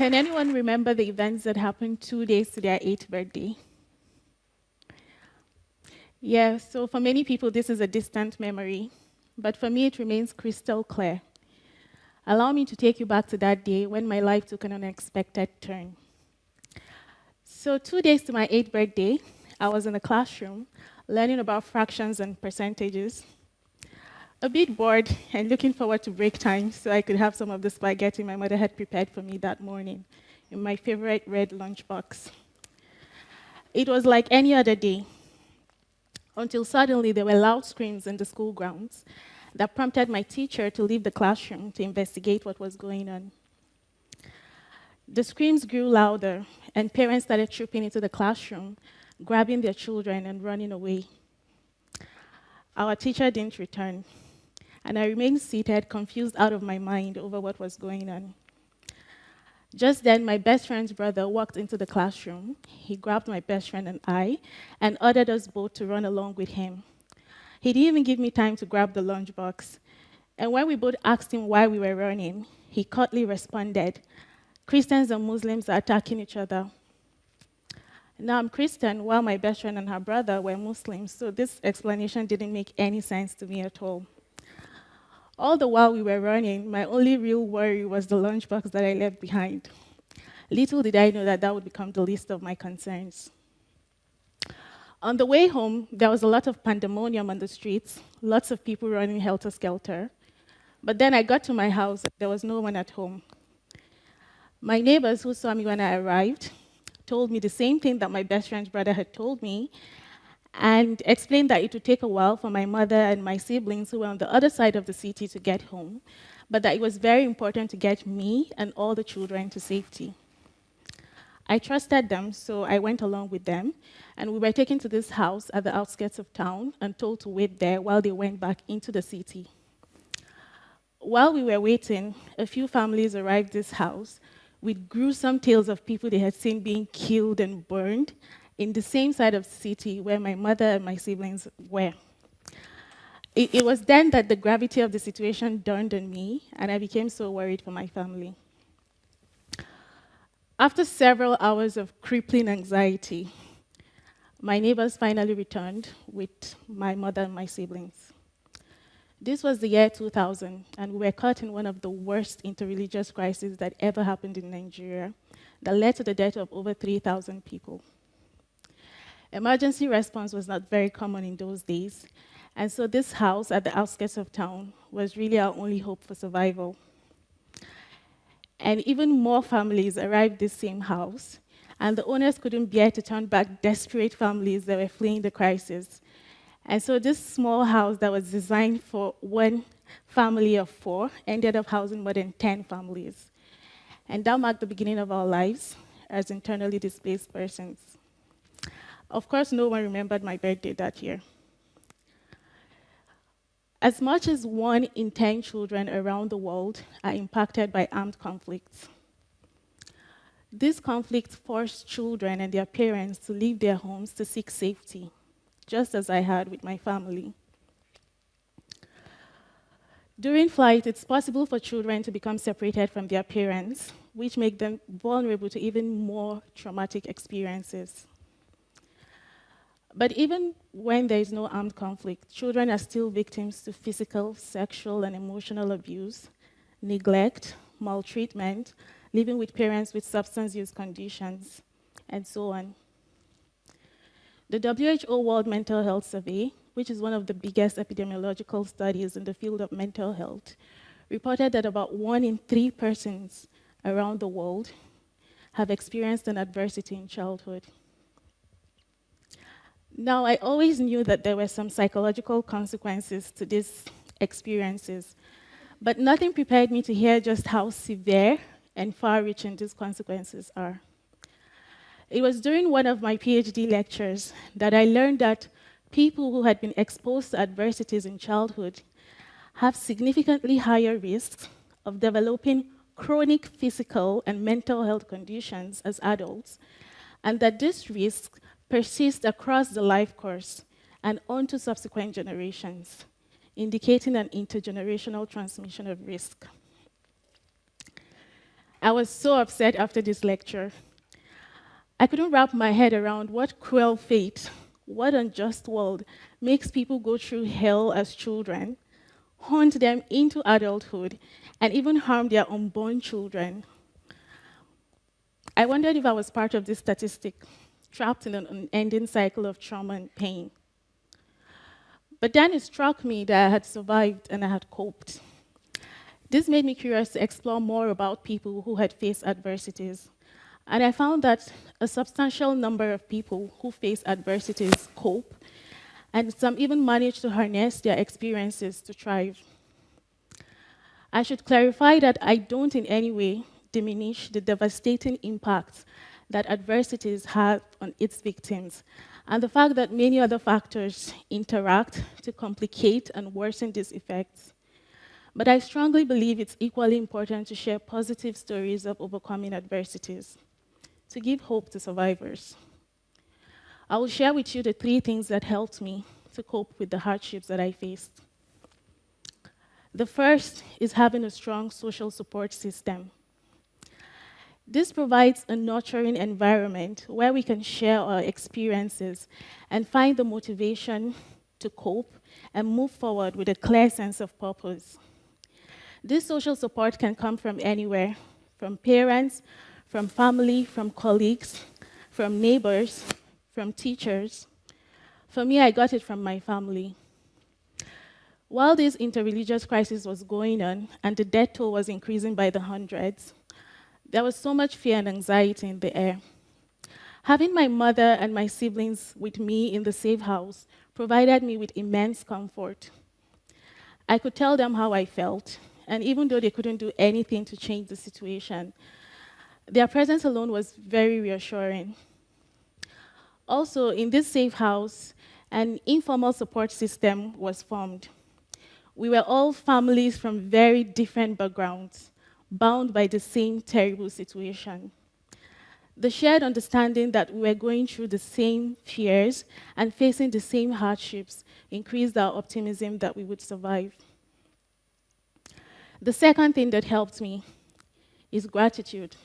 Can anyone remember the events that happened 2 days to their 8th birthday? Yeah, so for many people, this is a distant memory, but for me, it remains crystal clear. Allow me to take you back to that day when my life took an unexpected turn. So 2 days to my 8th birthday, I was in a classroom learning about fractions and percentages. A bit bored and looking forward to break time so I could have some of the spaghetti my mother had prepared for me that morning in my favorite red lunchbox. It was like any other day, until suddenly there were loud screams in the school grounds that prompted my teacher to leave the classroom to investigate what was going on. The screams grew louder, and parents started trooping into the classroom, grabbing their children and running away. Our teacher didn't return, and I remained seated, confused out of my mind over what was going on. Just then, my best friend's brother walked into the classroom. He grabbed my best friend and I, and ordered us both to run along with him. He didn't even give me time to grab the lunchbox. And when we both asked him why we were running, he curtly responded, "Christians and Muslims are attacking each other." Now, I'm Christian, while my best friend and her brother were Muslims, so this explanation didn't make any sense to me at all. All the while we were running, my only real worry was the lunchbox that I left behind. Little did I know that that would become the least of my concerns. On the way home, there was a lot of pandemonium on the streets, lots of people running helter-skelter. But then I got to my house, and there was no one at home. My neighbors who saw me when I arrived told me the same thing that my best friend's brother had told me, and explained that it would take a while for my mother and my siblings who were on the other side of the city to get home, but that it was very important to get me and all the children to safety. I trusted them, so I went along with them, and we were taken to this house at the outskirts of town and told to wait there while they went back into the city. While we were waiting, a few families arrived at this house with gruesome tales of people they had seen being killed and burned in the same side of the city where my mother and my siblings were. It was then that the gravity of the situation dawned on me, and I became so worried for my family. After several hours of crippling anxiety, my neighbors finally returned with my mother and my siblings. This was the year 2000, and we were caught in one of the worst interreligious crises that ever happened in Nigeria that led to the death of over 3,000 people. Emergency response was not very common in those days, and so this house at the outskirts of town was really our only hope for survival. And even more families arrived at this same house, and the owners couldn't bear to turn back desperate families that were fleeing the crisis. And so this small house that was designed for one family of 4 ended up housing more than 10 families. And that marked the beginning of our lives as internally displaced persons. Of course, no one remembered my birthday that year. As much as 1 in 10 children around the world are impacted by armed conflicts, these conflicts forced children and their parents to leave their homes to seek safety, just as I had with my family. During flight, it's possible for children to become separated from their parents, which make them vulnerable to even more traumatic experiences. But even when there is no armed conflict, children are still victims to physical, sexual, and emotional abuse, neglect, maltreatment, living with parents with substance use conditions, and so on. The WHO World Mental Health Survey, which is one of the biggest epidemiological studies in the field of mental health, reported that about 1 in 3 persons around the world have experienced an adversity in childhood. Now, I always knew that there were some psychological consequences to these experiences, but nothing prepared me to hear just how severe and far-reaching these consequences are. It was during one of my PhD lectures that I learned that people who had been exposed to adversities in childhood have significantly higher risks of developing chronic physical and mental health conditions as adults, and that this risk persist across the life course and onto subsequent generations, indicating an intergenerational transmission of risk. I was so upset after this lecture. I couldn't wrap my head around what cruel fate, what unjust world makes people go through hell as children, hunt them into adulthood, and even harm their unborn children. I wondered if I was part of this statistic, trapped in an unending cycle of trauma and pain. But then it struck me that I had survived and I had coped. This made me curious to explore more about people who had faced adversities. And I found that a substantial number of people who face adversities cope, and some even manage to harness their experiences to thrive. I should clarify that I don't in any way diminish the devastating impact that adversities have on its victims, and the fact that many other factors interact to complicate and worsen these effects. But I strongly believe it's equally important to share positive stories of overcoming adversities, to give hope to survivors. I will share with you the 3 things that helped me to cope with the hardships that I faced. The first is having a strong social support system. This provides a nurturing environment where we can share our experiences and find the motivation to cope and move forward with a clear sense of purpose. This social support can come from anywhere, from parents, from family, from colleagues, from neighbors, from teachers. For me, I got it from my family. While this interreligious crisis was going on and the death toll was increasing by the hundreds, there was so much fear and anxiety in the air. Having my mother and my siblings with me in the safe house provided me with immense comfort. I could tell them how I felt, and even though they couldn't do anything to change the situation, their presence alone was very reassuring. Also, in this safe house, an informal support system was formed. We were all families from very different backgrounds, bound by the same terrible situation. The shared understanding that we were going through the same fears and facing the same hardships increased our optimism that we would survive. The second thing that helped me is gratitude.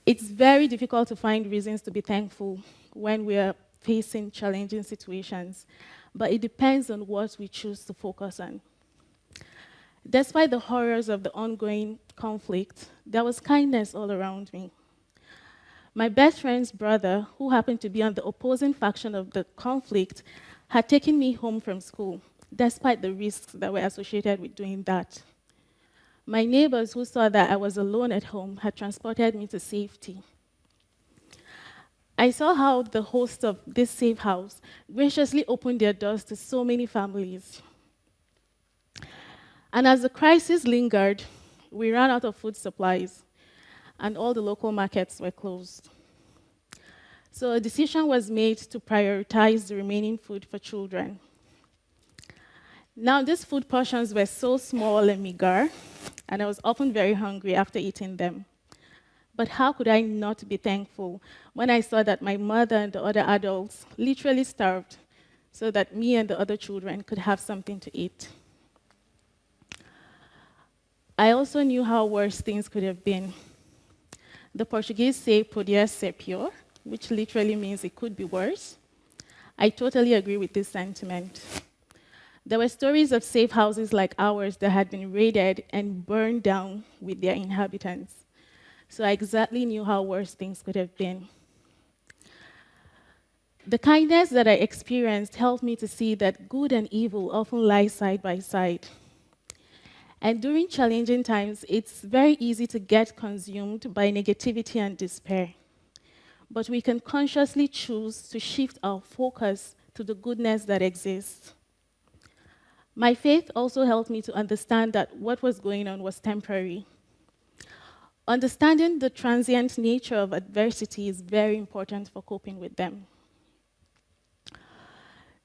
It's very difficult to find reasons to be thankful when we are facing challenging situations, but it depends on what we choose to focus on. Despite the horrors of the ongoing conflict, there was kindness all around me. My best friend's brother, who happened to be on the opposing faction of the conflict, had taken me home from school, despite the risks that were associated with doing that. My neighbors who saw that I was alone at home had transported me to safety. I saw how the hosts of this safe house graciously opened their doors to so many families. And as the crisis lingered, we ran out of food supplies, and all the local markets were closed. So a decision was made to prioritize the remaining food for children. Now, these food portions were so small and meager, and I was often very hungry after eating them. But how could I not be thankful when I saw that my mother and the other adults literally starved so that me and the other children could have something to eat? I also knew how worse things could have been. The Portuguese say podia ser pior, which literally means it could be worse. I totally agree with this sentiment. There were stories of safe houses like ours that had been raided and burned down with their inhabitants. So I exactly knew how worse things could have been. The kindness that I experienced helped me to see that good and evil often lie side by side. And during challenging times, it's very easy to get consumed by negativity and despair. But we can consciously choose to shift our focus to the goodness that exists. My faith also helped me to understand that what was going on was temporary. Understanding the transient nature of adversity is very important for coping with them.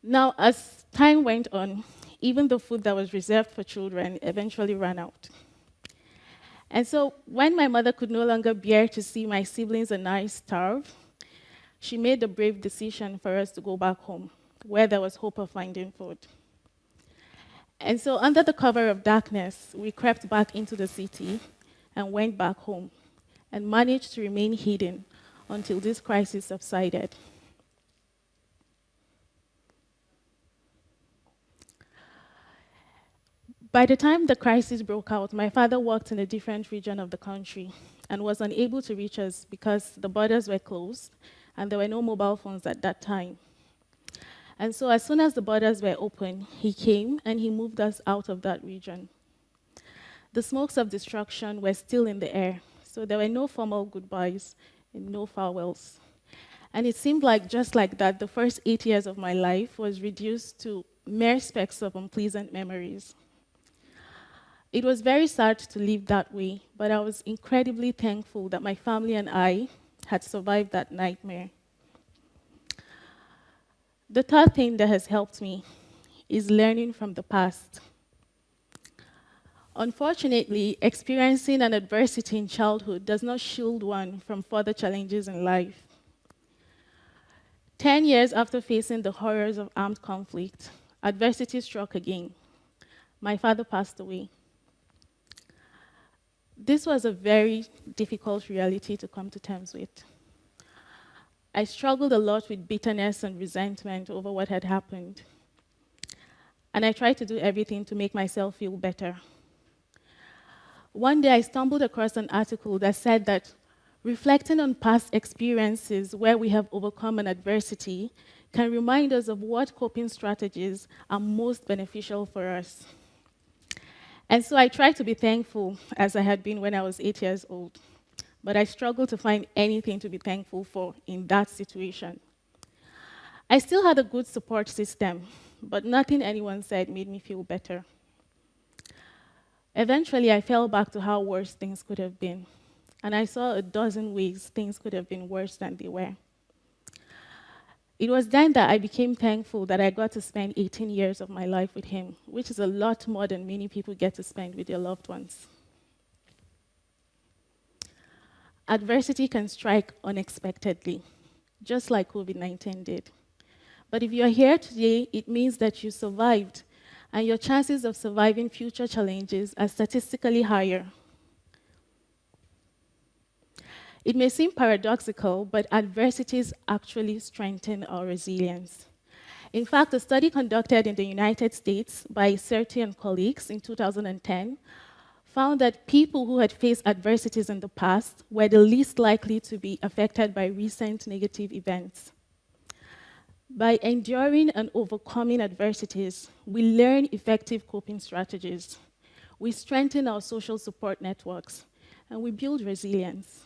Now, as time went on, even the food that was reserved for children eventually ran out. And so when my mother could no longer bear to see my siblings and I starve, she made the brave decision for us to go back home, where there was hope of finding food. And so under the cover of darkness, we crept back into the city and went back home and managed to remain hidden until this crisis subsided. By the time the crisis broke out, my father worked in a different region of the country and was unable to reach us because the borders were closed and there were no mobile phones at that time. And so as soon as the borders were open, he came and he moved us out of that region. The smokes of destruction were still in the air, so there were no formal goodbyes and no farewells. And it seemed like just like that, the first 8 years of my life was reduced to mere specks of unpleasant memories. It was very sad to live that way, but I was incredibly thankful that my family and I had survived that nightmare. The third thing that has helped me is learning from the past. Unfortunately, experiencing an adversity in childhood does not shield one from further challenges in life. 10 years after facing the horrors of armed conflict, adversity struck again. My father passed away. This was a very difficult reality to come to terms with. I struggled a lot with bitterness and resentment over what had happened. And I tried to do everything to make myself feel better. One day I stumbled across an article that said that reflecting on past experiences where we have overcome an adversity can remind us of what coping strategies are most beneficial for us. And so I tried to be thankful, as I had been when I was 8 years old. But I struggled to find anything to be thankful for in that situation. I still had a good support system, but nothing anyone said made me feel better. Eventually, I fell back to how worse things could have been. And I saw a dozen ways things could have been worse than they were. It was then that I became thankful that I got to spend 18 years of my life with him, which is a lot more than many people get to spend with their loved ones. Adversity can strike unexpectedly, just like COVID-19 did. But if you're here today, it means that you survived, and your chances of surviving future challenges are statistically higher. It may seem paradoxical, but adversities actually strengthen our resilience. In fact, a study conducted in the United States by Certi and colleagues in 2010 found that people who had faced adversities in the past were the least likely to be affected by recent negative events. By enduring and overcoming adversities, we learn effective coping strategies. We strengthen our social support networks, and we build resilience.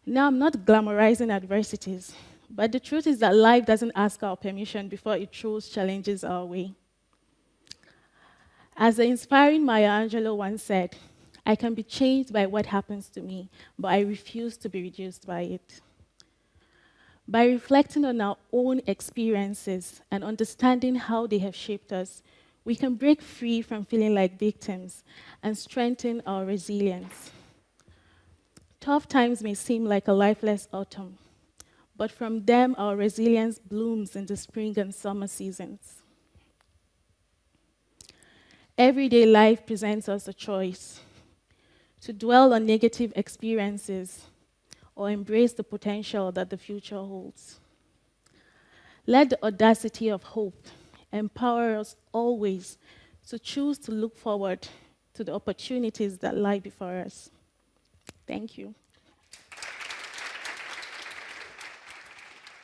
Now, I'm not glamorizing adversities, but the truth is that life doesn't ask our permission before it throws challenges our way. As the inspiring Maya Angelou once said, I can be changed by what happens to me, but I refuse to be reduced by it. By reflecting on our own experiences and understanding how they have shaped us, we can break free from feeling like victims and strengthen our resilience. Tough times may seem like a lifeless autumn, but from them our resilience blooms in the spring and summer seasons. Everyday life presents us a choice to dwell on negative experiences or embrace the potential that the future holds. Let the audacity of hope empower us always to choose to look forward to the opportunities that lie before us. Thank you.